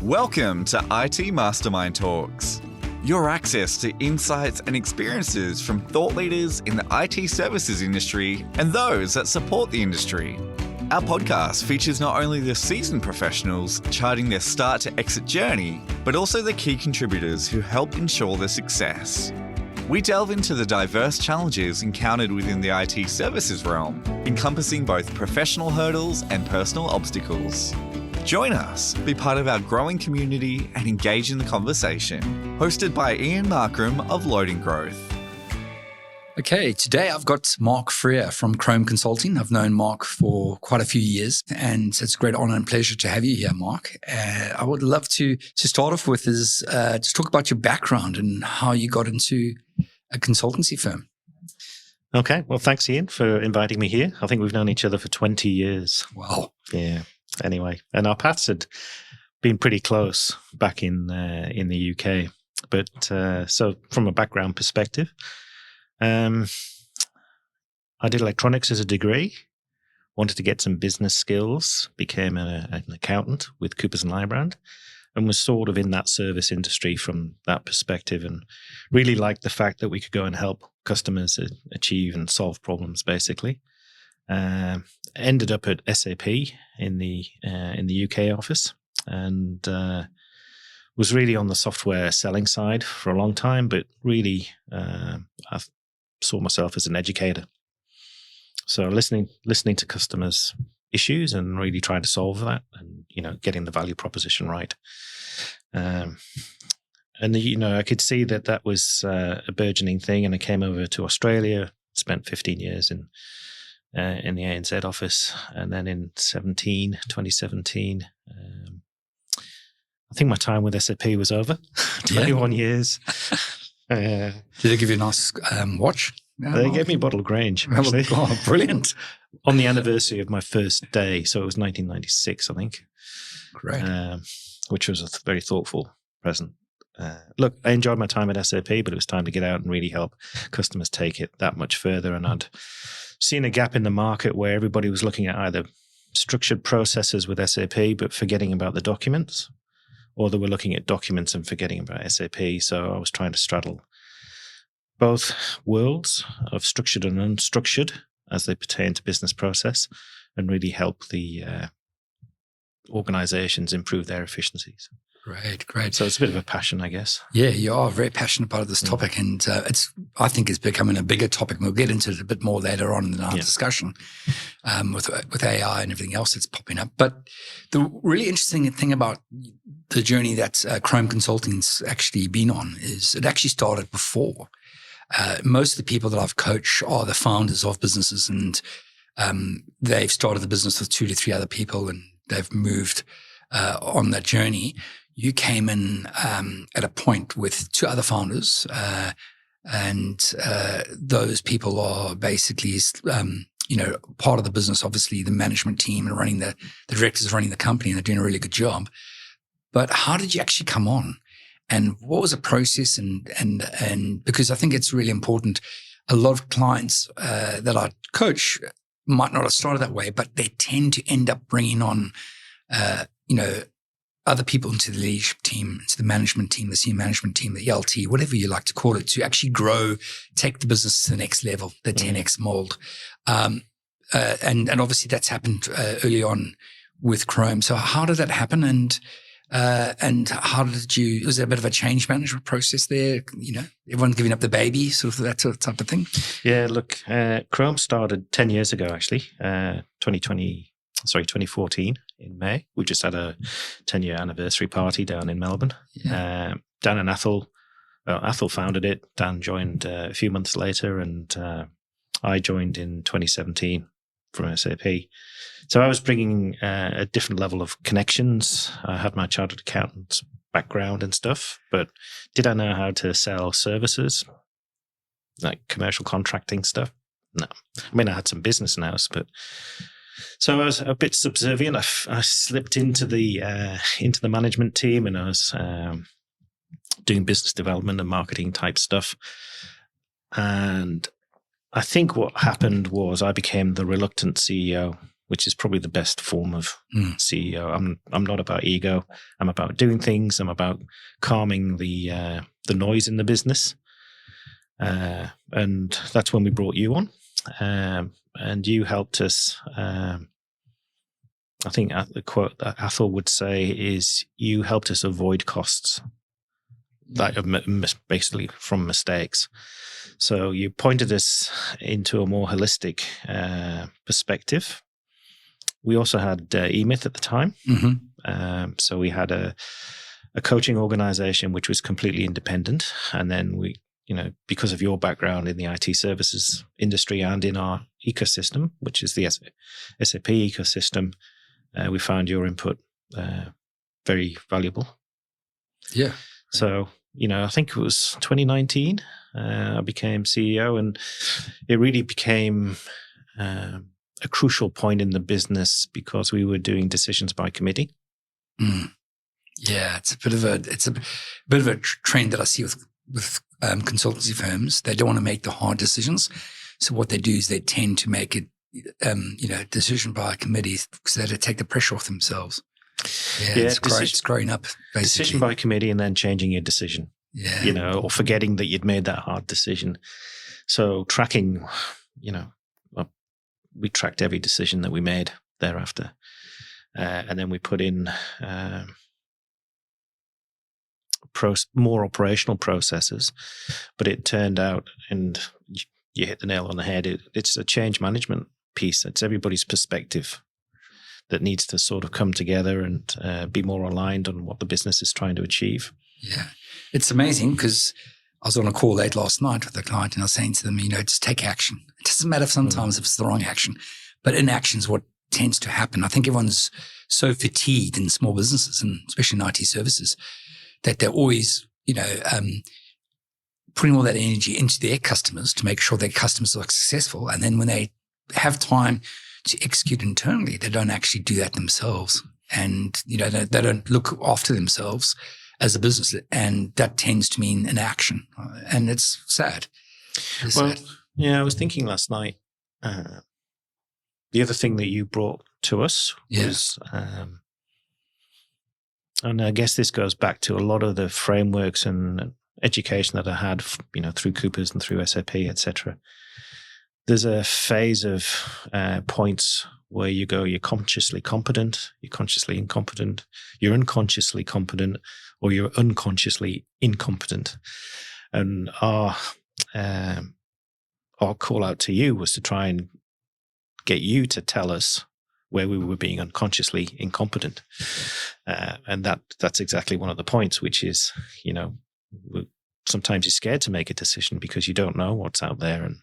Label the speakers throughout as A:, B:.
A: Welcome to IT Mastermind Talks, your access to insights and experiences from thought leaders in the IT services industry and those that support the industry. Our podcast features not only the seasoned professionals charting their start to exit journey, but also the key contributors who help ensure their success. We delve into the diverse challenges encountered within the IT services realm, encompassing both professional hurdles and personal obstacles. Join us, be part of our growing community and engage in the conversation. Hosted by Ian Markram of Loading Growth.
B: Okay, today I've got Mark Frear from Chrome Consulting. I've known Mark for quite a few years, and it's a great honor and pleasure to have you here, Mark. I would love to start off with is to talk about your background and how you got into a consultancy firm.
C: Okay, well, thanks, Ian, for inviting me here. I think we've known each other for 20 years.
B: Wow.
C: Yeah. Anyway, and our paths had been pretty close back in the UK. But so from a background perspective, I did electronics as a degree, wanted to get some business skills, became an accountant with Coopers & Lybrand, and was sort of in that service industry from that perspective, and really liked the fact that we could go and help customers achieve and solve problems, basically. Ended up at SAP in the UK office, and was really on the software selling side for a long time, but really I saw myself as an educator. So listening to customers' issues and really trying to solve that, and getting the value proposition right. And I could see that was a burgeoning thing, and I came over to Australia, spent 15 years in the ANZ office, and then in 2017, I think my time with SAP was over. 21 years.
B: Did they give you a nice watch?
C: They gave me a bottle of Grange, actually.
B: Oh, brilliant.
C: On the anniversary of my first day, so it was 1996, I think.
B: Great.
C: Which was a very thoughtful present. Look, I enjoyed my time at SAP, but it was time to get out and really help customers take it that much further, and I'd seen a gap in the market where everybody was looking at either structured processes with SAP but forgetting about the documents, or they were looking at documents and forgetting about SAP. So I was trying to straddle both worlds of structured and unstructured as they pertain to business process, and really help the organizations improve their efficiencies.
B: Great.
C: So it's a bit of a passion, I guess.
B: Yeah, you are very passionate about this topic, and I think it's becoming a bigger topic, and we'll get into it a bit more later on in our discussion with AI and everything else that's popping up. But the really interesting thing about the journey that Chrome Consulting's actually been on is it actually started before. Most of the people that I've coached are the founders of businesses, and they've started the business with 2 to 3 other people, and they've moved on that journey. You came in at a point with 2 other founders, and those people are basically, part of the business, obviously the management team and running the directors running the company, and they're doing a really good job. But how did you actually come on? And what was the process? And because I think it's really important, a lot of clients that I coach might not have started that way, but they tend to end up bringing on, other people into the leadership team, into the management team, the senior management team, the ELT, whatever you like to call it, to actually grow, take the business to the next level, the 10x mold. And obviously that's happened early on with Chrome. So how did that happen? And how did was there a bit of a change management process there? Everyone giving up the baby, sort of that sort of type of thing?
C: Yeah, look, Chrome started 10 years ago, actually, 2014 in May. We just had a 10-year anniversary party down in Melbourne. Yeah. Dan and Athol founded it. Dan joined a few months later, and I joined in 2017 from SAP. So I was bringing a different level of connections. I had my chartered accountant's background and stuff, but did I know how to sell services, like commercial contracting stuff? No. I mean, I had some business nous, but so I was a bit subservient. I slipped into the management team, and I was doing business development and marketing type stuff. And I think what happened was I became the reluctant CEO which is probably the best form of CEO. I'm not about ego. I'm about doing things. I'm about calming the noise in the business. And that's when we brought you on. And you helped us. I think the quote that Athol would say is, "You helped us avoid costs, like basically from mistakes." So you pointed us into a more holistic perspective. We also had eMyth at the time. So we had a coaching organization which was completely independent. And then we, because of your background in the IT services industry and in our ecosystem, which is the SAP ecosystem, we found your input very valuable.
B: Yeah.
C: So, I think it was 2019, I became CEO, and it really became a crucial point in the business because we were doing decisions by committee.
B: Yeah, it's a bit of a trend that I see with consultancy firms. They don't want to make the hard decisions, so what they do is they tend to make it, decision by committee, because they take the pressure off themselves. Yeah, it's great. It's growing up, basically.
C: Decision by committee and then changing your decision.
B: Yeah.
C: Or forgetting that you'd made that hard decision. So tracking, we tracked every decision that we made thereafter. And then we put in more operational processes. But it turned out, and you hit the nail on the head, it's a change management piece. It's everybody's perspective that needs to sort of come together and be more aligned on what the business is trying to achieve.
B: Yeah. It's amazing because I was on a call late last night with a client and I was saying to them, just take action. It doesn't matter sometimes if it's the wrong action, but inaction is what tends to happen. I think everyone's so fatigued in small businesses and especially in IT services that they're always, putting all that energy into their customers to make sure their customers are successful. And then when they have time to execute internally, they don't actually do that themselves. And, they don't look after themselves as a business. And that tends to mean inaction. And it's sad.
C: Yeah, I was thinking last night, the other thing that you brought to us was, and I guess this goes back to a lot of the frameworks and education that I had, through Coopers and through SAP, etc. There's a phase of points where you go, you're consciously competent, you're consciously incompetent, you're unconsciously competent, or you're unconsciously incompetent. And our call out to you was to try and get you to tell us where we were being unconsciously incompetent. And that's exactly one of the points, which is, sometimes you're scared to make a decision because you don't know what's out there. And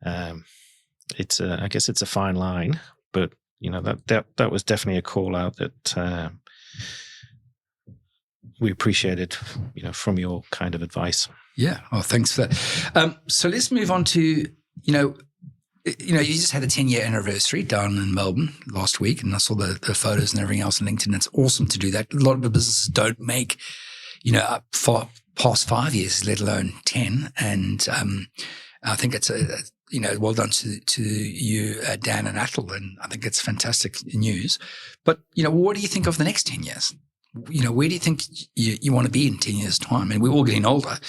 C: I guess it's a fine line, but that was definitely a call out that we appreciated, from your kind of advice.
B: Yeah. Oh, thanks for that. So let's move on to, you just had a 10-year anniversary down in Melbourne last week, and I saw the photos and everything else on LinkedIn. It's awesome to do that. A lot of the businesses don't make, past 5 years, let alone 10. And I think it's well done to you, Dan and Athol, and I think it's fantastic news. But, what do you think of the next 10 years? Where do you think you want to be in 10 years' time? And we're all getting older.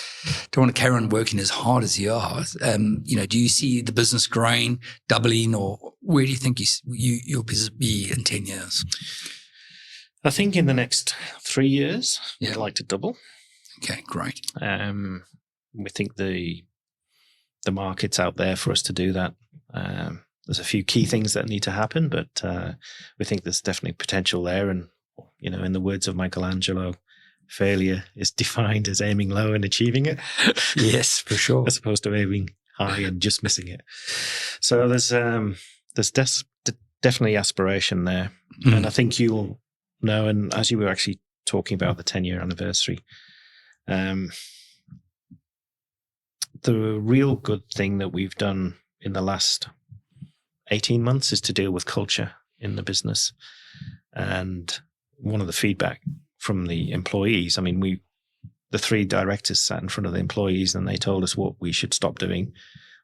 B: Don't want to carry on working as hard as you are. Do you see the business growing, doubling, or where do you think you'll be in 10 years?
C: I think in the next 3 years, I'd like to double.
B: Okay, great.
C: We think the market's out there for us to do that. There's a few key things that need to happen, but we think there's definitely potential there. And, in the words of Michelangelo, failure is defined as aiming low and achieving it.
B: Yes, for sure.
C: As opposed to aiming high and just missing it. So there's definitely aspiration there. Mm. And I think you'll know, and as you were actually talking about the 10-year anniversary, the real good thing that we've done in the last 18 months is to deal with culture in the business. And one of the feedback from the employees, the 3 directors sat in front of the employees and they told us what we should stop doing,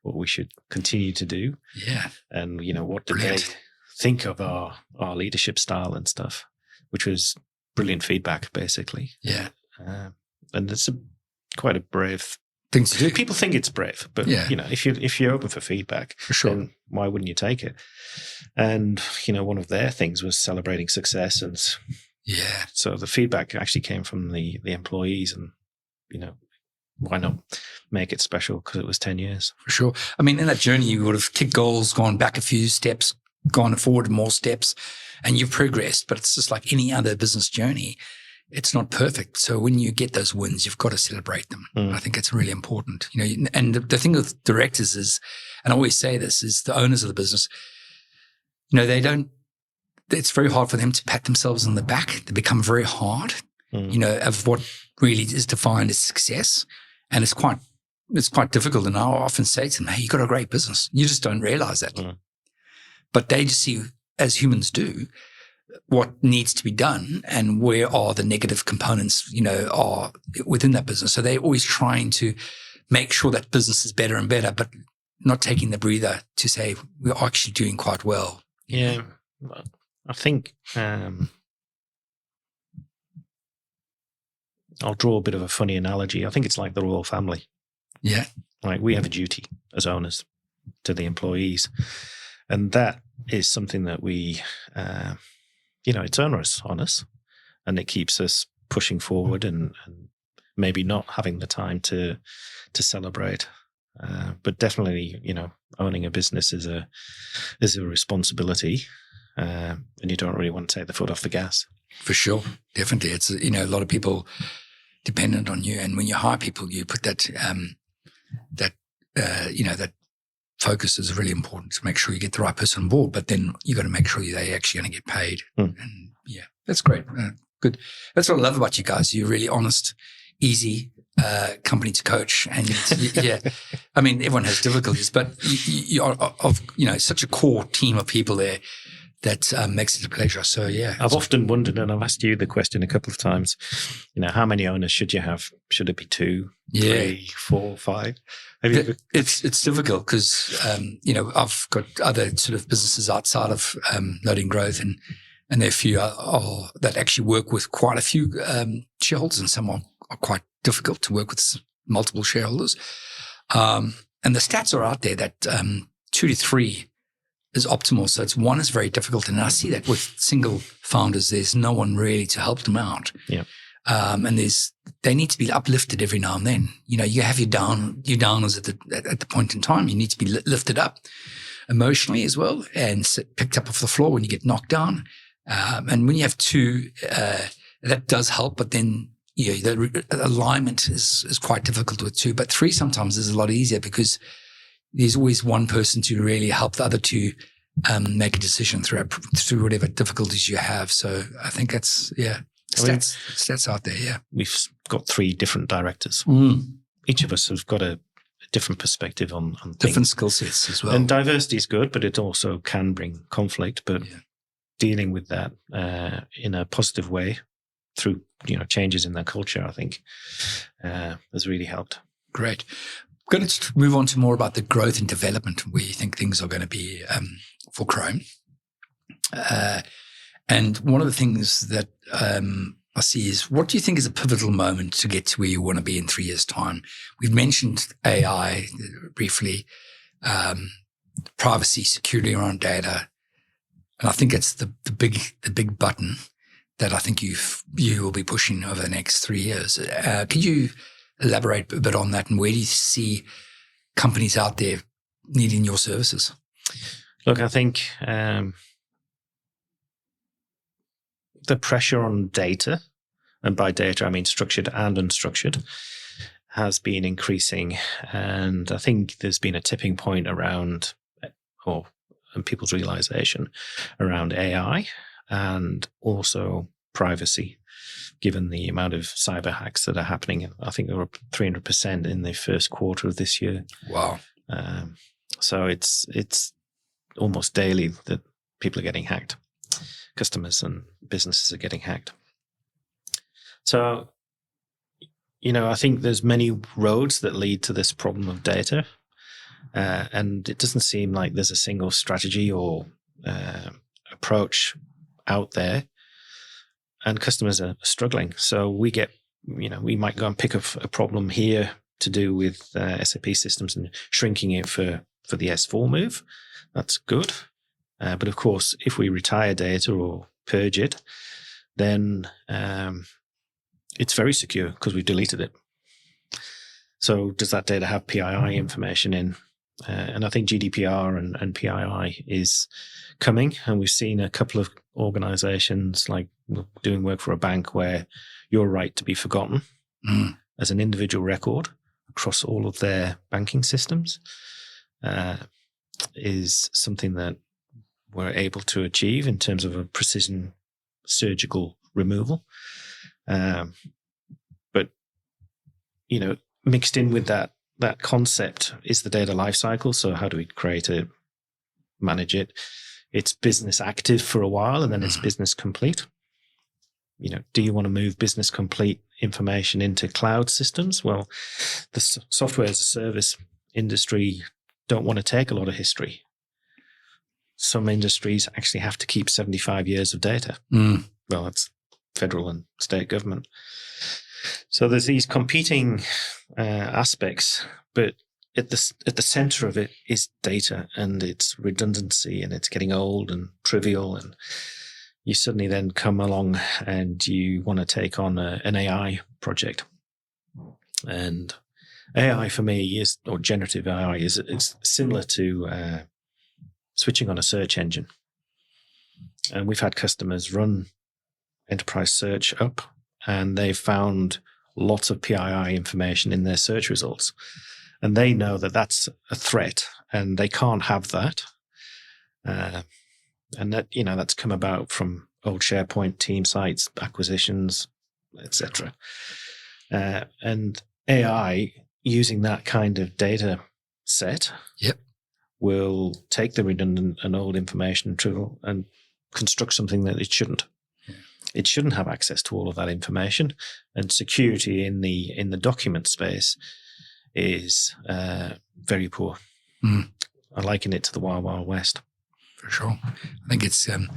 C: what we should continue to do.
B: Yeah.
C: And, what did they think of our leadership style and stuff, which was brilliant feedback, basically.
B: Yeah.
C: And it's quite a brave
B: thing to do.
C: People think it's brave, but if you're open for feedback,
B: for sure,
C: then why wouldn't you take it? And one of their things was celebrating success, and so the feedback actually came from the employees, and why not make it special because it was 10 years?
B: For sure. I mean, in that journey, you would have kicked goals, gone back a few steps, gone forward more steps, and you've progressed. But it's just like any other business journey. It's not perfect. So when you get those wins, you've got to celebrate them. I think it's really important. And the thing with directors is, and I always say this, is the owners of the business, it's very hard for them to pat themselves on the back. They become very hard, of what really is defined as success. And it's quite difficult. And I often say to them, hey, you've got a great business. You just don't realize that. But they just see, as humans do, what needs to be done and where are the negative components, are within that business. So they're always trying to make sure that business is better and better, but not taking the breather to say we're actually doing quite well.
C: Yeah. I think I'll draw a bit of a funny analogy. I think it's like the royal family.
B: Yeah.
C: Like we have a duty as owners to the employees. And that is something that we, it's onerous on us, and it keeps us pushing forward and maybe not having the time to celebrate. But definitely, owning a business is a responsibility, and you don't really want to take the foot off the gas.
B: For sure, definitely. It's a lot of people dependent on you, and when you hire people, you put that that focus is really important to make sure you get the right person on board. But then you got to make sure they're actually going to get paid. And that's great. Good. That's what I love about you guys. You're really honest, easy company to coach, and I mean, everyone has difficulties, but you are of such a core team of people there that makes it a pleasure. So
C: I've often wondered, and I've asked you the question a couple of times. How many owners should you have? Should it be 2, 3, 4, 5?
B: It's difficult because I've got other sort of businesses outside of Loading Growth, and there are a few that actually work with quite a few shareholders, and some are quite difficult to work with multiple shareholders. And the stats are out there that 2 to 3 is optimal. So 1 is very difficult, and I see that with single founders. There's no one really to help them out.
C: Yeah.
B: And they need to be uplifted every now and then. You have your downers at the point in time. You need to be lifted up emotionally as well, and picked up off the floor when you get knocked down. And when you have 2, that does help. But then the alignment is quite difficult with 2. But 3 sometimes is a lot easier because there's always one person to really help the other 2 make a decision through whatever difficulties you have. So I think that's stats out there. Yeah,
C: we've got 3 different directors. Each of us has got a different perspective on
B: different skill sets as well.
C: And diversity is good, but it also can bring conflict. But dealing with that in a positive way through changes in their culture, I think has really helped.
B: Great. I'm going to move on to more about the growth and development, where you think things are going to be for Chrome. And one of the things that I see is, what do you think is a pivotal moment to get to where you want to be in 3 years' time? We've mentioned AI briefly, privacy, security around data, and I think it's the big button that I think you will be pushing over the next 3 years. Could you elaborate a bit on that, and where do you see companies out there needing your services?
C: Look, I think the pressure on data, and by data I mean structured and unstructured, has been increasing. And I think there's been a tipping point around, and people's realization around AI and also privacy, given the amount of cyber hacks that are happening. I think they were up 300% in the first quarter of this year.
B: Wow.
C: So it's almost daily that people are getting hacked. Customers and businesses are getting hacked. So, I think there's many roads that lead to this problem of data. And it doesn't seem like there's a single strategy or approach out there, and customers are struggling. So we get, we might go and pick up a problem here to do with SAP systems and shrinking it for the S4 move. That's good. But of course, if we retire data or purge it, then it's very secure because we've deleted it. So does that data have PII information in? And I think GDPR and PII is coming, and we've seen a couple of organizations like doing work for a bank where your right to be forgotten as an individual record across all of their banking systems is something that we're able to achieve in terms of a precision surgical removal. But, mixed in with that concept is the data lifecycle. So how do we create it, manage it? It's business active for a while, and then it's business complete. Do you want to move business complete information into cloud systems? Well, the software as a service industry don't want to take a lot of history. Some industries actually have to keep 75 years of data. Well, that's federal and state government. So there's these competing aspects, but at the center of it is data and its redundancy, and it's getting old and trivial, and you suddenly then come along and you want to take on an AI project. And AI for me or generative AI is similar to switching on a search engine. And we've had customers run enterprise search up, and they've found lots of PII information in their search results. And they know that that's a threat, and they can't have that. And that, that's come about from old SharePoint team sites, acquisitions, etc. And AI, using that kind of data set, will take the redundant and old information and construct something that it shouldn't. It shouldn't have access to all of that information, and security in the document space is very poor. I liken it to the Wild Wild West.
B: For sure. I think it's going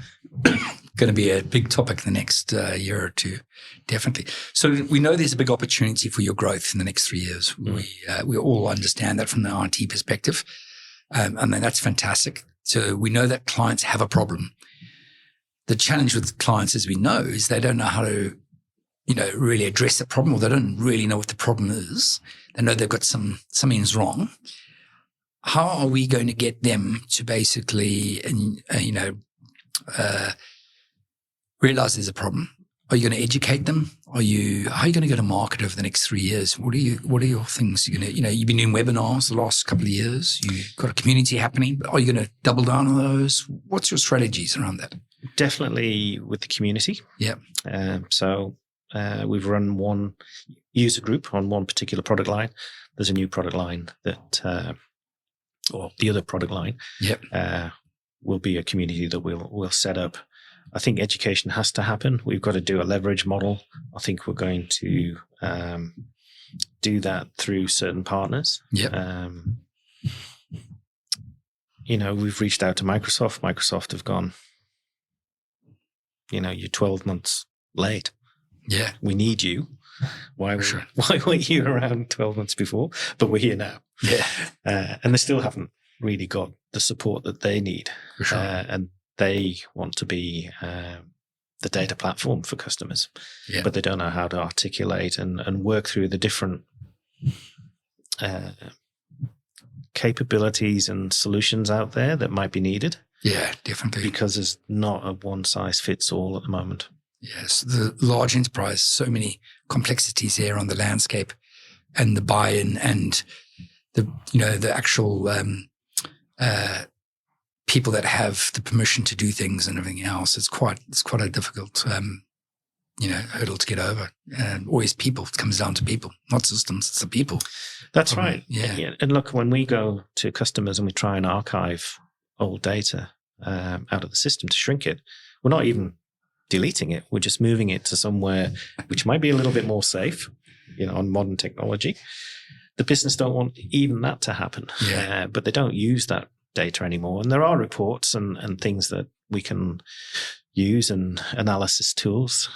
B: to be a big topic the next year or two, definitely. So we know there's a big opportunity for your growth in the next 3 years. We all understand that from the IT perspective, and then that's fantastic. So we know that clients have a problem. The challenge with clients, as we know, is they don't know how to, really address the problem, or they don't really know what the problem is. They know they've got something's wrong. How are we going to get them to basically, realize there's a problem? Are you going to educate them? How are you going to go to market over the next 3 years? What are your things you're going to, you've been doing webinars the last couple of years. You've got a community happening. Are you going to double down on those? What's your strategies around that?
C: Definitely with the community.
B: Yeah.
C: So we've run one user group on one particular product line. There's a new product line that, or the other product line, will be a community that we'll set up. I think education has to happen. We've got to do a leverage model. I think we're going to do that through certain partners. We've reached out to Microsoft. Microsoft have gone, you're 12 months late.
B: Yeah.
C: We need you. Why weren't you around 12 months before? But we're here now.
B: Yeah.
C: And they still haven't really got the support that they need.
B: For sure.
C: And they want to be the data platform for customers. But they don't know how to articulate and work through the different capabilities and solutions out there that might be needed.
B: Yeah, definitely.
C: Because there's not a one-size-fits-all at the moment.
B: Yes, the large enterprise, so many complexities there on the landscape, and the buy-in, and the actual people that have the permission to do things and everything else. It's quite a difficult hurdle to get over. And always people. It comes down to people, not systems. It's the people.
C: That's right. Yeah. And look, when we go to customers and we try and archive old data out of the system to shrink it, we're not even deleting it. We're just moving it to somewhere which might be a little bit more safe, on modern technology. The business don't want even that to happen, but they don't use that data anymore. And there are reports and things that we can use and analysis tools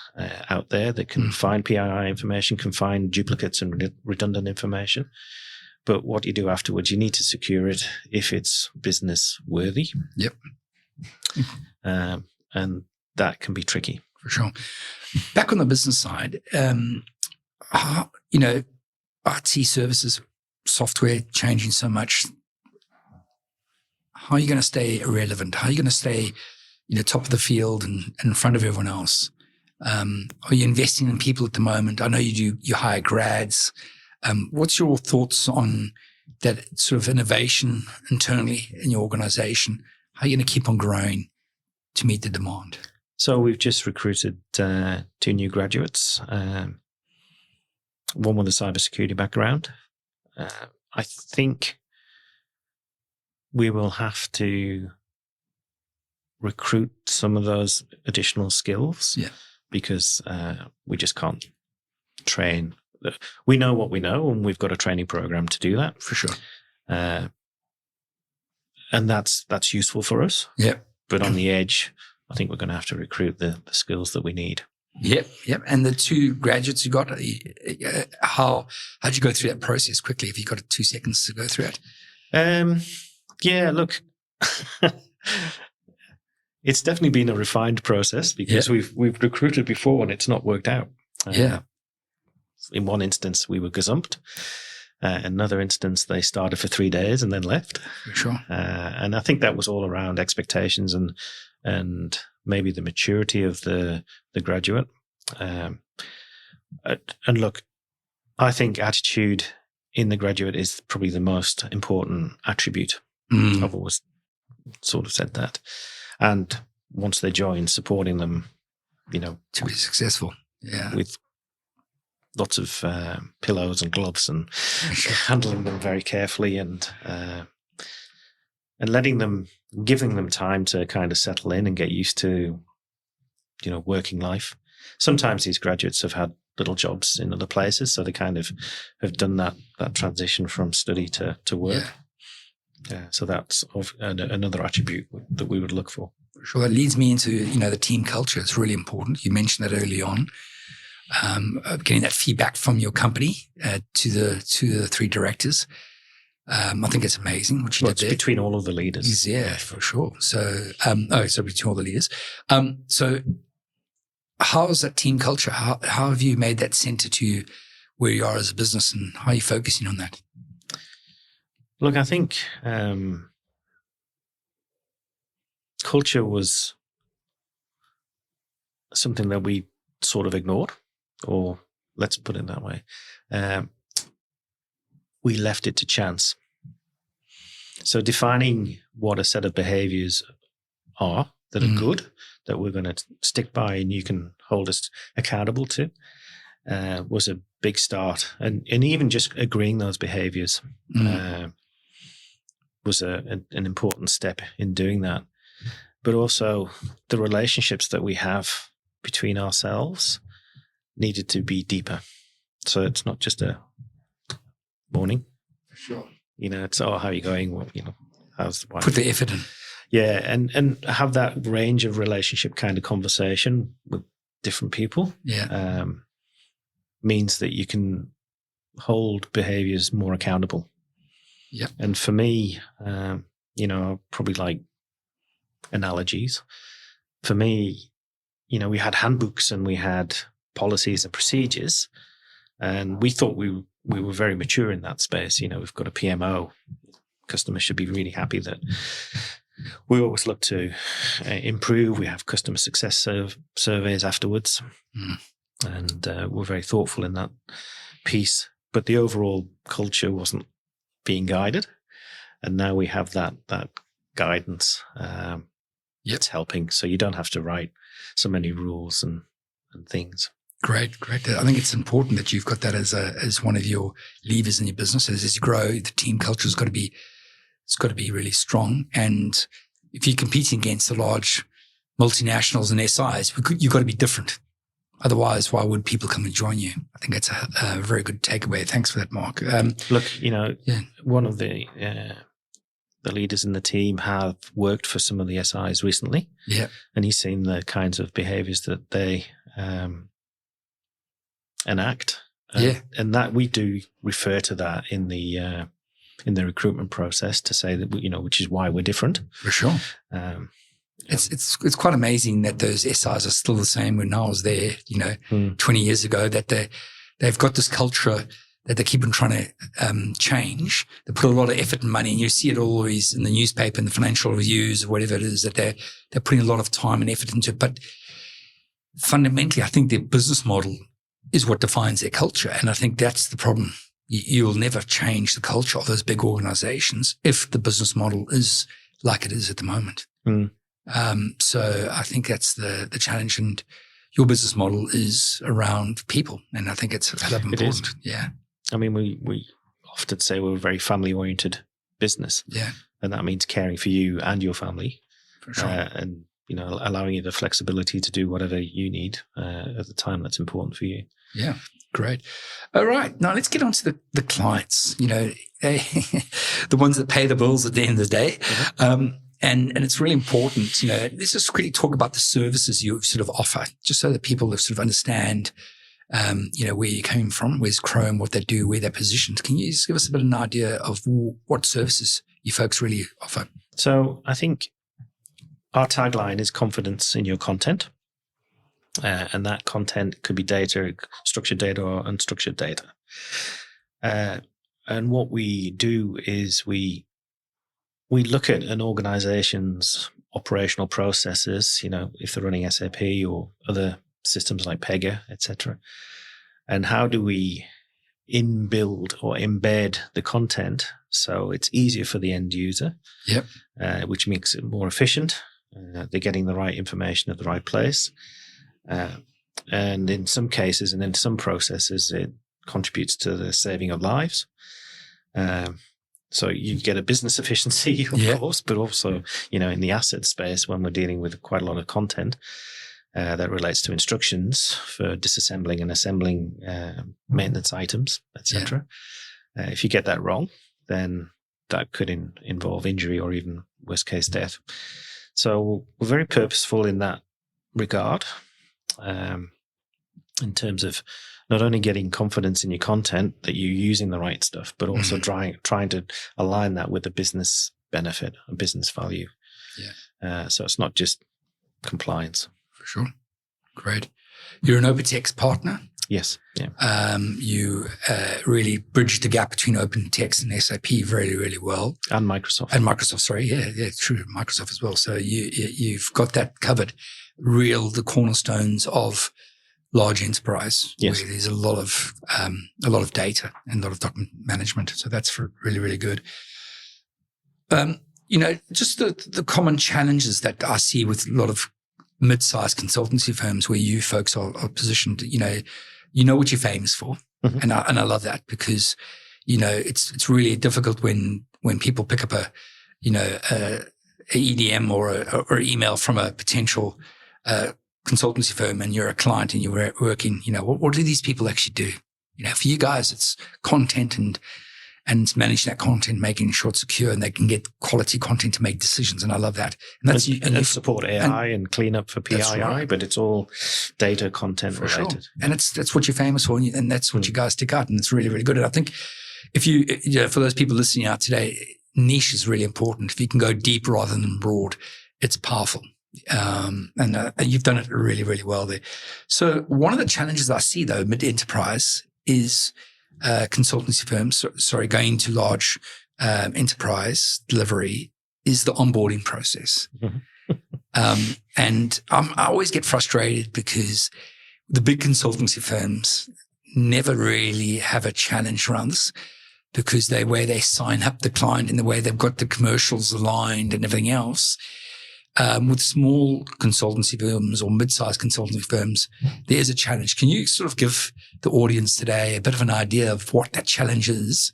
C: out there that can find PII information, can find duplicates and redundant information. But what you do afterwards, you need to secure it if it's business worthy.
B: Yep.
C: And that can be tricky.
B: For sure. Back on the business side, how, IT services, software changing so much. How are you going to stay relevant? How are you going to stay, top of the field and in front of everyone else? Are you investing in people at the moment? I know you hire grads. What's your thoughts on that sort of innovation internally in your organization? How are you going to keep on growing to meet the demand?
C: So we've just recruited 2 new graduates, one with a cybersecurity background. I think we will have to recruit some of those additional skills because we just can't train. We know what we know, and we've got a training program to do that.
B: For sure.
C: And that's useful for us.
B: Yeah.
C: But on the edge, I think we're going to have to recruit the skills that we need.
B: Yep. And the 2 graduates you got, how'd you go through that process quickly? If you got 2 seconds to go through it.
C: Yeah, look, it's definitely been a refined process because we've recruited before and it's not worked out. In one instance, we were gazumped. Another instance, they started for 3 days and then left.
B: For sure.
C: And I think that was all around expectations and maybe the maturity of the graduate. And look, I think attitude in the graduate is probably the most important attribute. I've always sort of said that. And once they join, supporting them,
B: to be successful. Yeah.
C: With lots of pillows and gloves and handling them very carefully and giving them time to kind of settle in and get used to, working life. Sometimes these graduates have had little jobs in other places, so they kind of have done that transition from study to work. So that's another attribute that we would look for.
B: Sure. That leads me into, the team culture. It's really important. You mentioned that early on. Getting that feedback from your company to the 3 directors. I think it's amazing what you did there.
C: Between all of the leaders.
B: Yeah, for sure. So, between all the leaders. So how is that team culture? How have you made that center to where you are as a business, and how are you focusing on that?
C: Look, I think culture was something that we sort of ignored, or let's put it that way. We left it to chance. So defining what a set of behaviors are that are good, that we're going to stick by and you can hold us accountable to, was a big start. And even just agreeing those behaviors was an important step in doing that. But also the relationships that we have between ourselves needed to be deeper. So it's not just a morning.
B: Sure.
C: It's, how are you going? Well, how's the wife?
B: Put the effort in.
C: Yeah, and have that range of relationship kind of conversation with different people.
B: Yeah.
C: Means that you can hold behaviors more accountable.
B: Yeah.
C: And for me, I probably like analogies. For me, we had handbooks and we had policies and procedures, and we thought we were very mature in that space. We've got a PMO. Customers should be really happy that we always look to improve. We have customer success surveys afterwards, and we're very thoughtful in that piece. But the overall culture wasn't being guided, and now we have that guidance. It's helping, so you don't have to write so many rules and things.
B: Great. I think it's important that you've got that as one of your levers in your business. As you grow, the team culture has got to be really strong. And if you're competing against the large multinationals and SIs, you've got to be different. Otherwise, why would people come and join you? I think that's a very good takeaway. Thanks for that, Mark.
C: Look, one of the the leaders in the team have worked for some of the SIs recently.
B: Yeah.
C: And he's seen the kinds of behaviors that they enact. And that we do refer to that in the recruitment process to say that, which is why we're different.
B: For sure. It's quite amazing that those SIs are still the same when I was there, 20 years ago, that they've got this culture that they keep on trying to change. They put a lot of effort and money, and you see it always in the newspaper and the financial reviews or whatever it is, that they're putting a lot of time and effort into it. But fundamentally, I think their business model is what defines their culture. And I think that's the problem. You'll never change the culture of those big organizations if the business model is like it is at the moment. So I think that's the challenge. And your business model is around people. And I think it's important.
C: It is.
B: Yeah.
C: I mean, we often say we're a very family-oriented business.
B: Yeah.
C: And that means caring for you and your family.
B: For sure.
C: And, allowing you the flexibility to do whatever you need at the time that's important for you.
B: Yeah. Great. All right. Now let's get on to the clients, the ones that pay the bills at the end of the day. Mm-hmm. And it's really important, let's just quickly talk about the services you sort of offer, just so that people sort of understand, where you came from, where's Chrome, what they do, where they're positioned. Can you just give us a bit of an idea of what services you folks really offer?
C: So I think our tagline is confidence in your content. And that content could be data, structured data or unstructured data. And what we do is we look at an organization's operational processes, if they're running SAP or other systems like Pega, etc. And how do we inbuild or embed the content so it's easier for the end user, which makes it more efficient. They're getting the right information at the right place. And in some cases and in some processes, it contributes to the saving of lives. So you get a business efficiency, of course, but also, in the asset space, when we're dealing with quite a lot of content that relates to instructions for disassembling and assembling maintenance items, etc. If you get that wrong, then that could involve injury or even worst case death. So we're very purposeful in that regard. In terms of not only getting confidence in your content that you're using the right stuff, but also trying to align that with a business benefit, a business value. So it's not just compliance.
B: For sure. Great. You're an OpenText partner.
C: Yes. Yeah.
B: You really bridge the gap between OpenText and SAP very, really well.
C: And Microsoft.
B: Sorry. Yeah, true. Microsoft as well. So you've got that covered. The cornerstones of large enterprise, where there's a lot of data and a lot of document management. So that's really, really good. Just the common challenges that I see with a lot of mid-sized consultancy firms where you folks are positioned, you know what you're famous for. Mm-hmm. And I love that because, it's really difficult when people pick up a EDM or email from a potential consultancy firm and you're a client and you're working, what do these people actually do? For you guys, it's content and managing that content, making sure it's secure and they can get quality content to make decisions. And I love that. And that's
C: and support AI and clean up for PII, right. But it's all data content related.
B: Sure. And that's what you're famous for. And that's what you guys stick out. And it's really, really good. And I think for those people listening out today, niche is really important. If you can go deep rather than broad, it's powerful. And you've done it really, really well there. So one of the challenges I see though, mid-enterprise is consultancy firms, going to large enterprise delivery is the onboarding process. Mm-hmm. And I always get frustrated because the big consultancy firms never really have a challenge around this because the way they sign up the client and the way they've got the commercials aligned and everything else. With small consultancy firms or mid-sized consultancy firms, there's a challenge. Can you sort of give the audience today a bit of an idea of what that challenge is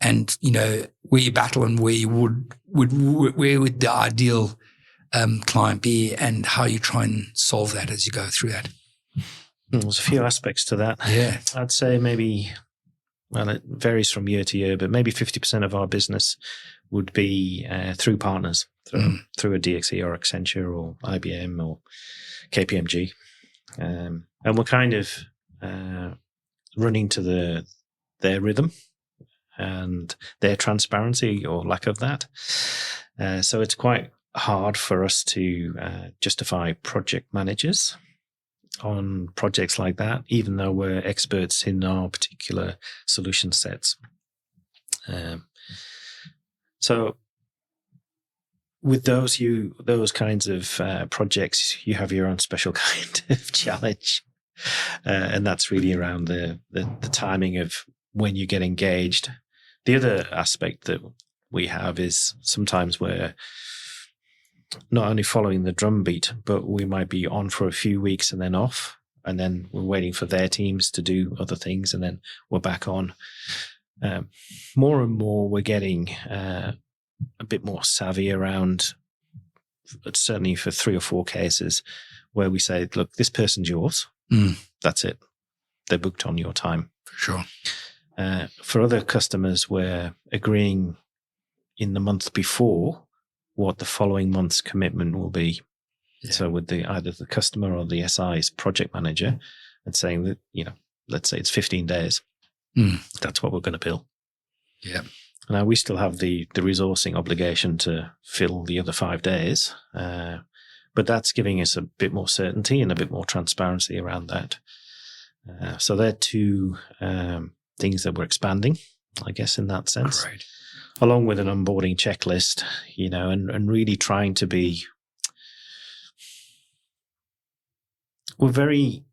B: and, where you battle and where you where would the ideal client be and how you try and solve that as you go through that?
C: There's a few aspects to that.
B: Yeah.
C: I'd say it varies from year to year, but maybe 50% of our business would be through partners, through a DXC or Accenture or IBM or KPMG. And we're kind of running to their rhythm and their transparency or lack of that. So it's quite hard for us to justify project managers on projects like that, even though we're experts in our particular solution sets. So with those kinds of projects, you have your own special kind of challenge, and that's really around the timing of when you get engaged. The other aspect that we have is sometimes we're not only following the drumbeat, but we might be on for a few weeks and then off, and then we're waiting for their teams to do other things, and then we're back on. More and more, we're getting a bit more savvy around, certainly for 3 or 4 cases, where we say, look, this person's yours. That's it. They're booked on your time.
B: For sure.
C: For other customers, we're agreeing in the month before what the following month's commitment will be. Yeah. So with either the customer or the SI's project manager, and saying that, let's say it's 15 days. That's what we're going to bill.
B: Yeah.
C: Now we still have the resourcing obligation to fill the other 5 days, but that's giving us a bit more certainty and a bit more transparency around that. So they're 2 things that we're expanding, I guess, in that sense.
B: Great.
C: Along with an onboarding checklist, and really trying to be. We're very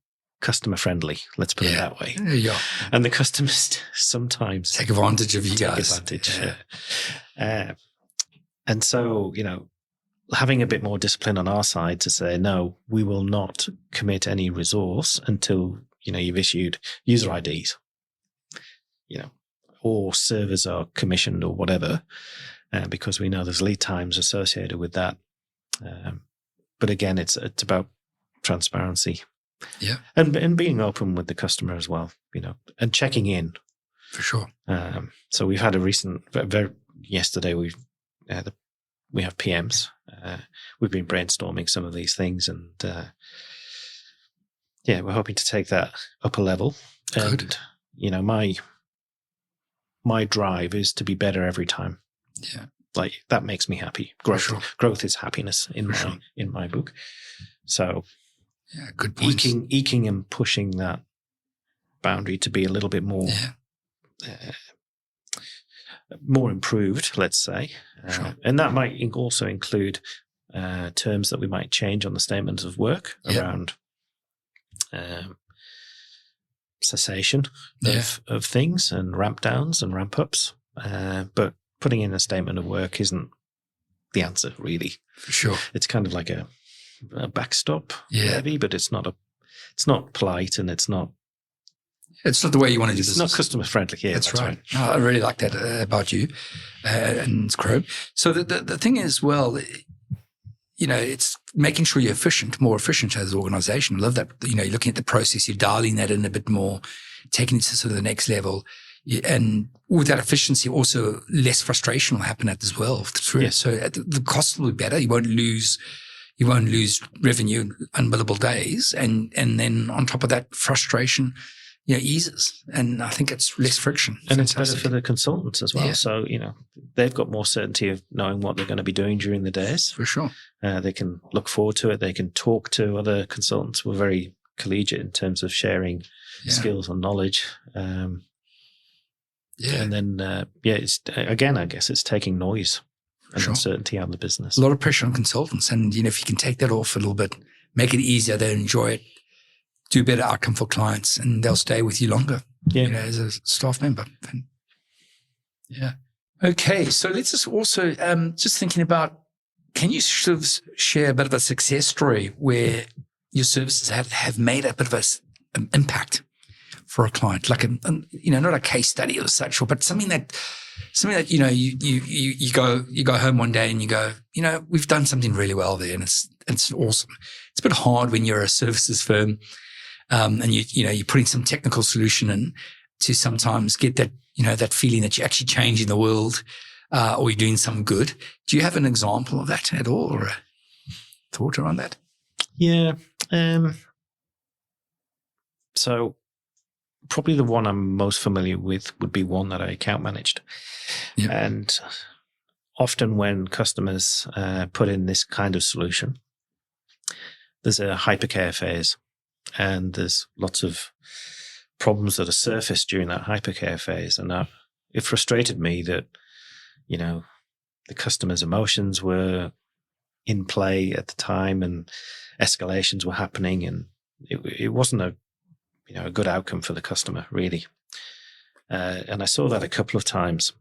C: customer friendly, let's put it that way.
B: Yeah.
C: And the customers sometimes
B: take advantage of you guys.
C: And so, having a bit more discipline on our side to say, no, we will not commit any resource until, you've issued user IDs, or servers are commissioned or whatever, because we know there's lead times associated with that. But again, it's about transparency.
B: Yeah.
C: And being open with the customer as well, and checking in.
B: For sure.
C: So we've had a recent, yesterday we have PMs. We've been brainstorming some of these things, and we're hoping to take that up a level.
B: Good.
C: And, my drive is to be better every time.
B: Yeah.
C: Like that makes me happy. Growth is happiness in my book. So
B: good points.
C: Eking and pushing that boundary to be a little bit more more improved, let's say. And that might also include terms that we might change on the statement of work around cessation of things and ramp downs and ramp ups. But putting in a statement of work isn't the answer, really.
B: For sure.
C: It's kind of like a backstop, maybe, but it's not polite, and it's not
B: the way you want to do this.
C: It's not customer friendly. Yeah,
B: that's right. No, I really like that about you and Chrome. So the thing is, well, it's making sure you're more efficient as an organization. I love that. You're looking at the process, you're dialing that in a bit more, taking it to sort of the next level. And with that efficiency, also less frustration will happen as well.
C: Yes.
B: So the cost will be better. You won't lose revenue, unbillable days. And then on top of that, frustration, eases. And I think it's less friction.
C: And it's better for the consultants as well. Yeah. So, they've got more certainty of knowing what they're going to be doing during the days.
B: For sure.
C: They can look forward to it. They can talk to other consultants. We're very collegiate in terms of sharing skills and knowledge. And then, it's, again, I guess it's taking noise and uncertainty out of the business.
B: A lot of pressure on consultants. And, if you can take that off a little bit, make it easier, they'll enjoy it, do better outcome for clients, and they'll stay with you longer, as a staff member. And, okay. So let's just also, just thinking about, can you sort of share a bit of a success story where your services have made a bit of an impact for a client, like not a case study or such, but something that you go home one day and you go, we've done something really well there, and it's awesome. It's a bit hard when you're a services firm, and you're putting some technical solution in to sometimes get that that feeling that you're actually changing the world. or you're doing some good. Do you have an example of that at all, or a thought around that?
C: Yeah. So probably the one I'm most familiar with would be one that I account managed.
B: Yeah.
C: And often when customers put in this kind of solution, there's a hypercare phase, and there's lots of problems that are surfaced during that hypercare phase. And it frustrated me that, the customer's emotions were in play at the time, and escalations were happening, and it wasn't a good outcome for the customer, really. And I saw that a couple of times,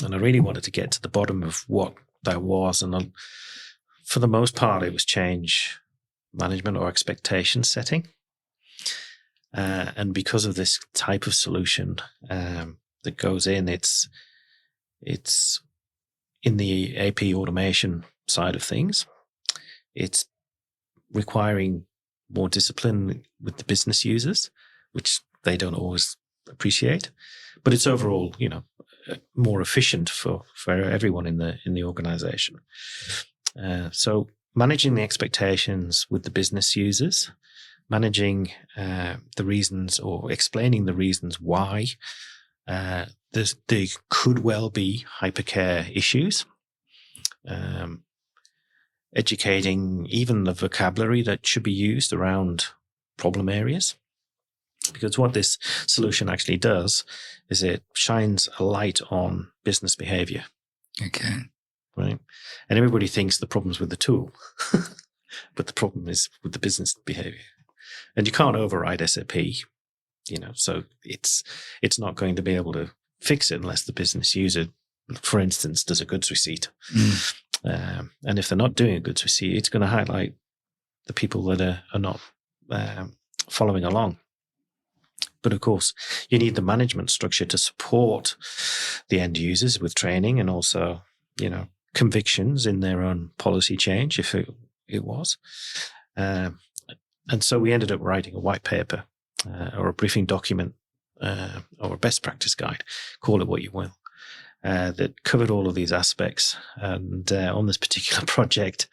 C: and I really wanted to get to the bottom of what that was. And for the most part, it was change management or expectation setting. And because of this type of solution that goes in, it's in the AP automation side of things. It's requiring more discipline with the business users, which they don't always appreciate. But it's overall, more efficient for everyone in the organization. So managing the expectations with the business users, managing the reasons or explaining the reasons why there could well be hypercare issues, educating even the vocabulary that should be used around problem areas. Because what this solution actually does is it shines a light on business behavior.
B: Okay.
C: Right. And everybody thinks the problem's with the tool, but the problem is with the business behavior. And you can't override SAP, so it's not going to be able to fix it unless the business user, for instance, does a goods receipt. And if they're not doing a goods receipt, it's going to highlight the people that are not following along. But of course, you need the management structure to support the end users with training and also, convictions in their own policy change, if it was. And so we ended up writing a white paper or a briefing document or a best practice guide, call it what you will, that covered all of these aspects. And on this particular project,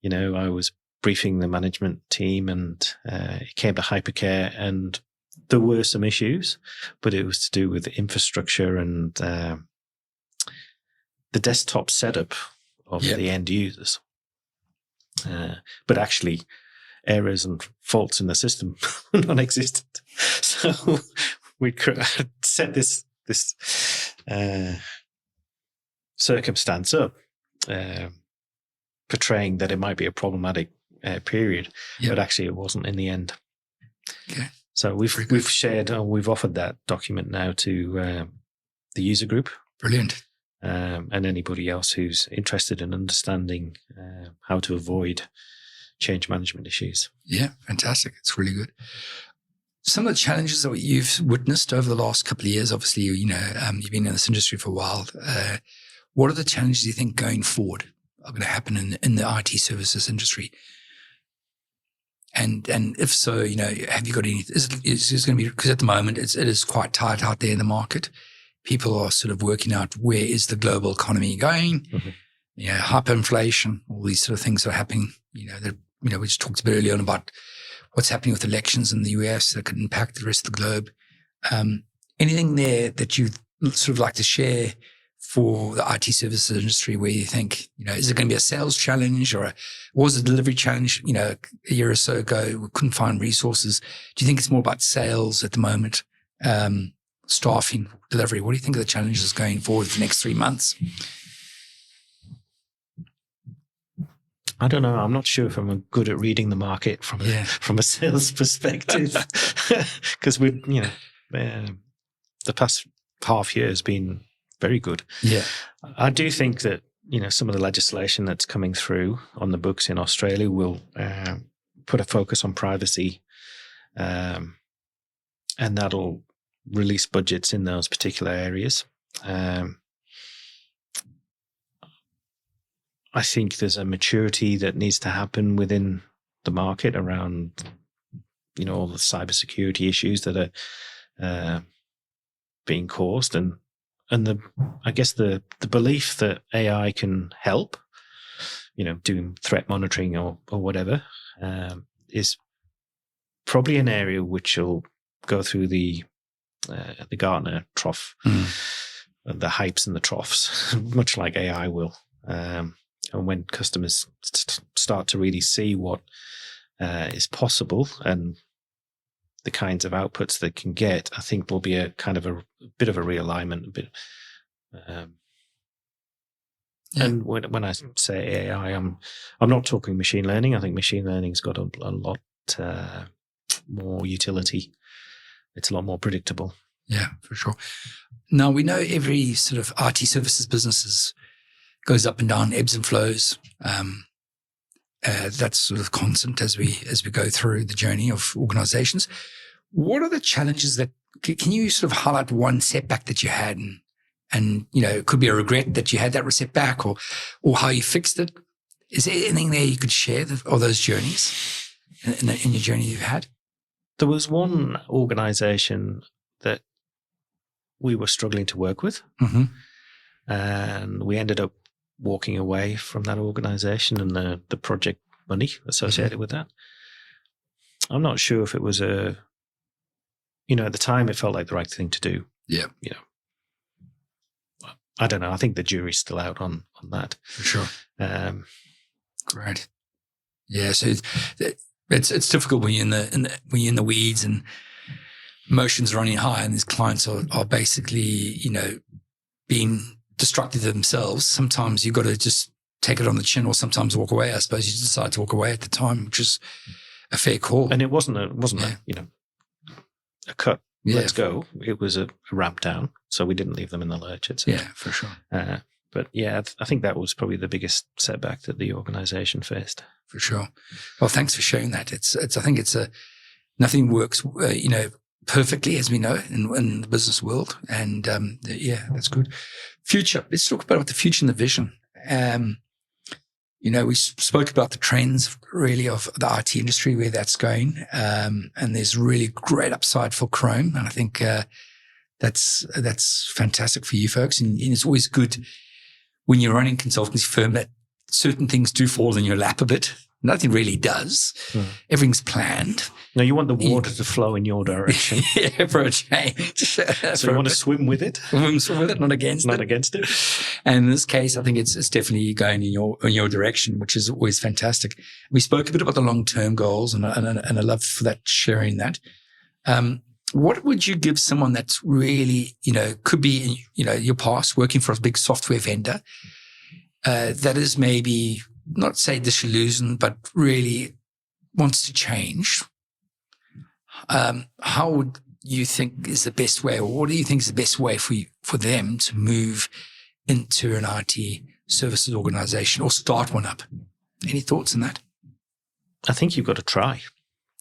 C: I was briefing the management team, and it came to hypercare, and there were some issues, but it was to do with the infrastructure and the desktop setup of the end users. But actually, errors and faults in the system were non-existent. So we could set this circumstance up, portraying that it might be a problematic period, but actually it wasn't in the end.
B: Okay.
C: So we've shared, we've offered that document now to the user group.
B: Brilliant.
C: And anybody else who's interested in understanding how to avoid change management issues.
B: Yeah, fantastic. It's really good. Some of the challenges that you've witnessed over the last couple of years, obviously, you've been in this industry for a while. What are the challenges you think going forward are going to happen in the IT services industry? And if so, have you got any? Is it going to be, because at the moment it is quite tight out there in the market. People are sort of working out where is the global economy going. Mm-hmm. Hyperinflation, all these sort of things are happening. We just talked a bit earlier on about what's happening with elections in the US that could impact the rest of the globe. Anything there that you sort of like to share for the IT services industry where you think, is it going to be a sales challenge or was it a delivery challenge? A year or so ago, we couldn't find resources. Do you think it's more about sales at the moment? Staffing, delivery? What do you think of the challenges going forward for the next 3 months?
C: I don't know. I'm not sure if I'm good at reading the market from a sales perspective, because the past half year has been very good. Yeah, I do think that some of the legislation that's coming through on the books in Australia will put a focus on privacy, and that'll release budgets in those particular areas. I think there's a maturity that needs to happen within the market around, all the cybersecurity issues that are being caused. And I guess the belief that AI can help, doing threat monitoring or whatever, is probably an area which will go through the Gartner trough, the hypes and the troughs, much like AI will. And when customers start to really see what is possible and the kinds of outputs they can get, I think there'll be a kind of a bit of a realignment, a bit. And when I say AI, I'm not talking machine learning. I think machine learning's got a lot more utility. It's a lot more predictable.
B: Yeah, for sure. Now, we know every sort of IT services business goes up and down, ebbs and flows. That's sort of constant as we go through the journey of organizations. What are the challenges that, can you sort of highlight one setback that you had and it could be a regret that you had that setback or how you fixed it? Is there anything there you could share of those journeys in your journey you've had?
C: There was one organization that we were struggling to work with, and we ended up walking away from that organization and the project money associated with that. I'm not sure if it was at the time it felt like the right thing to do.
B: Yeah.
C: I don't know. I think the jury's still out on that.
B: For sure. Great. Yeah. So it's difficult when you're in the weeds and emotions are running high, and these clients are basically being destructive themselves. Sometimes you've got to just take it on the chin, or sometimes walk away. I suppose you decide to walk away at the time, which is a fair call.
C: And it wasn't a cut. Yeah. Let's go. It was a ramp down, so we didn't leave them in the lurch.
B: Yeah, for sure.
C: But yeah, I think that was probably the biggest setback that the organisation faced.
B: For sure. Well, thanks for sharing that. I think nothing works, perfectly, as we know in the business world, and that's good. Future. Let's talk about the future and the vision. We spoke about the trends really of the IT industry, where that's going, and there's really great upside for Chrome, and I think that's fantastic for you folks. And it's always good when you're running a consultancy firm that certain things do fall in your lap a bit. Nothing really does. Everything's planned.
C: No, you want the water to flow in your direction.
B: Yeah, for a change.
C: So you want to swim with it?
B: Swim with it, not against it.
C: Not against it.
B: And in this case, I think it's definitely going in your direction, which is always fantastic. We spoke a bit about the long-term goals, and I love for that, sharing that. What would you give someone that's really, could be in, your past, working for a big software vendor, that is maybe not say disillusioned, but really wants to change? How would you think is the best way, or what do you think is the best way for them to move into an IT services organization or start one up? Any thoughts on that?
C: I think you've got to try.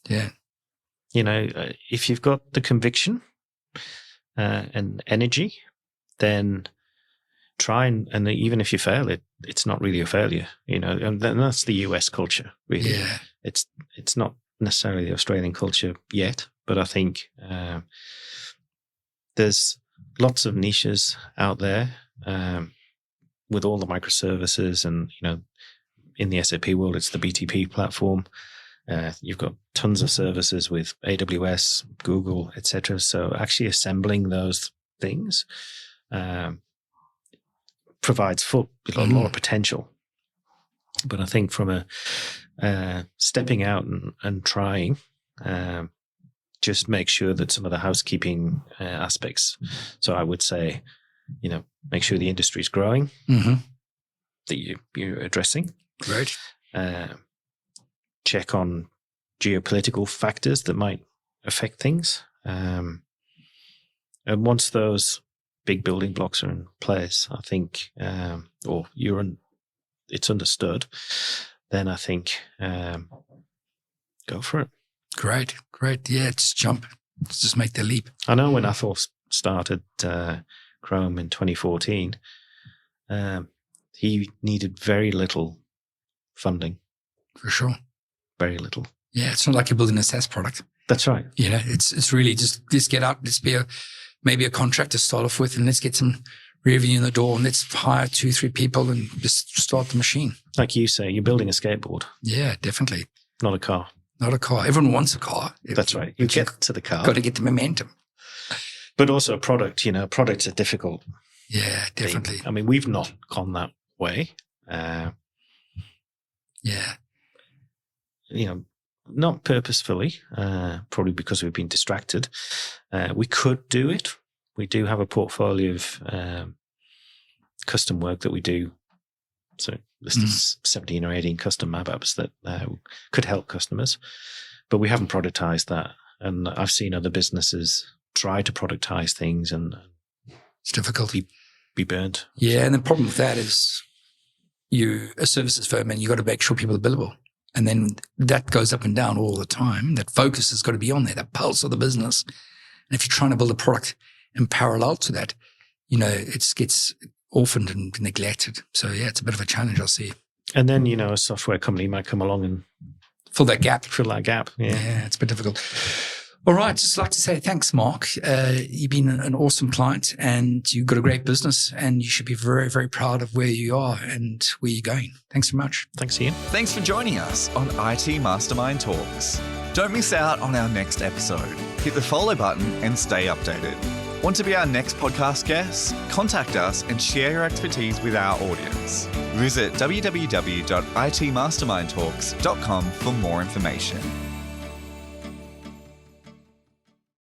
B: Yeah.
C: If you've got the conviction and energy, then try and even if you fail, it's not really a failure, and that's the US culture, really.
B: Yeah.
C: It's not necessarily the Australian culture yet, but I think there's lots of niches out there with all the microservices, and in the SAP world, it's the BTP platform. You've got tons of services with AWS, Google, etc. So actually assembling those things provides a lot of potential. But I think from a make out and trying, just make sure that some of the housekeeping aspects. So I would say, make sure the industry is growing, that you're addressing.
B: Right.
C: Check on geopolitical factors that might affect things. And once those big building blocks are in place, I think, or it's understood, then I think go for it. Great.
B: Yeah, just jump. Just make the leap.
C: I know when I first started Chrome in 2014, he needed very little funding.
B: For sure.
C: Very little.
B: Yeah, it's not like you're building a SaaS product.
C: That's right.
B: It's really just get up, just be maybe a contract to start off with, and let's get some revenue in the door, and let's hire 2-3 people and just start the machine.
C: Like you say, you're building a skateboard.
B: Yeah, definitely.
C: Not a car.
B: Not a car. Everyone wants a car.
C: That's right. You get to the car.
B: Got to get the momentum.
C: But also a product, products are difficult.
B: Yeah, definitely.
C: I mean, we've not gone that way. Not purposefully, probably because we've been distracted. We could do it. We do have a portfolio of custom work that we do. So this is 17 or 18 custom map apps that could help customers, but we haven't productized that. And I've seen other businesses try to productize things, and
B: it's difficult.
C: Be burnt.
B: Yeah, and the problem with that is you're a services firm and you got to make sure people are billable. And then that goes up and down all the time. That focus has got to be on there, that pulse of the business. And if you're trying to build a product in parallel to that, it gets orphaned and neglected. So yeah, it's a bit of a challenge, I see.
C: And then, a software company might come along and
B: fill that gap.
C: Yeah,
B: it's a bit difficult. All right, just like to say thanks, Mark. You've been an awesome client, and you've got a great business, and you should be very, very proud of where you are and where you're going. Thanks so much.
C: Thanks, Ian.
A: Thanks for joining us on IT Mastermind Talks. Don't miss out on our next episode. Hit the follow button and stay updated. Want to be our next podcast guest? Contact us and share your expertise with our audience. Visit www.itmastermindtalks.com for more information.